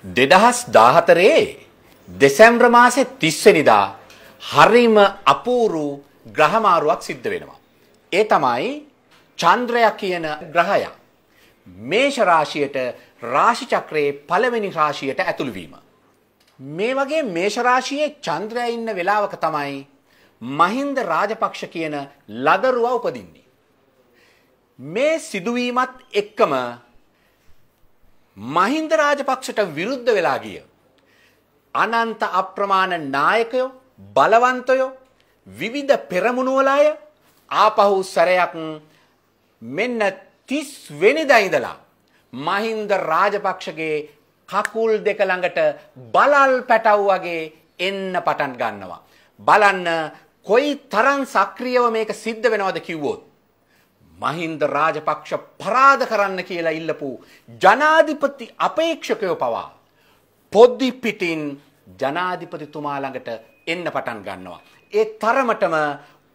2014 දෙසැම්බර් මාසේ 30 වෙනිදා හරිම අපූර්ව ග්‍රහමාරුවක් සිද්ධ වෙනවා. ඒ තමයි චන්ද්‍රයා කියන ග්‍රහය මේෂ රාශියට රාශි චක්‍රයේ පළවෙනි රාශියට ඇතුළු වීම. මේ වගේ මේෂ රාශියේ චන්ද්‍රයා ඉන්න වෙලාවක තමයි මහින්ද රාජපක්ෂ කියන ලදරුවා උපදින්නේ. මේ සිදුවීමත් එක්කම මහින්ද රාජපක්ෂට විරුද්ධ වෙලා ගිය අනන්ත අප්‍රමාණ නායකයෝ බලවන්තයෝ විවිධ පෙරමුණුවල අය ආපහු සැරයක් මෙන්න 30 වෙනිදා ඉඳලා මහින්ද රාජපක්ෂගේ කකුල් දෙක ළඟට බලල් පැටව් වගේ එන්න පටන් ගන්නවා. බලන්න කොයි තරම් සක්‍රියව මේක සිද්ධ වෙනවද කිව්වොත් මහින්ද රාජපක්ෂ පරාද කරන්න කියලා ඉල්ලපු ජනාධිපති අපේක්ෂකයෝ පවා පොඩි පිටින් ජනාධිපතිතුමා ළඟට එන්න පටන් ගන්නවා. ඒ තරමටම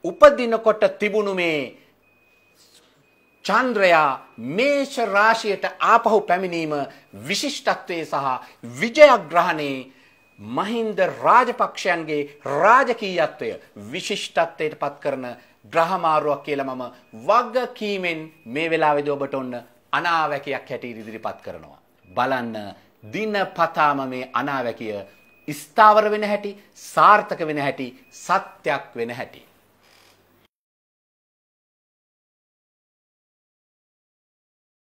උපදිනකොට තිබුණු මේ චන්ද්‍රයා මේෂ රාශියට ආපහු පැමිණීම විශිෂ්ටත්වයේ සහ විජයග්‍රහණේ මහින්ද රාජපක්ෂයන්ගේ රාජකීයත්වය විශිෂ්ටත්වයට පත් කරන ග්‍රහමාරුවක් කියලා මම වගකීමෙන් මේ වෙලාවේදී ඔබට ඔන්න අනාවැකියක් හැටියට ඉදිරිපත් කරනවා. බලන්න දිනපතාම මේ අනාවැකිය ස්ථාවර වෙන හැටි, සාර්ථක වෙන හැටි, සත්‍යක් වෙන හැටි.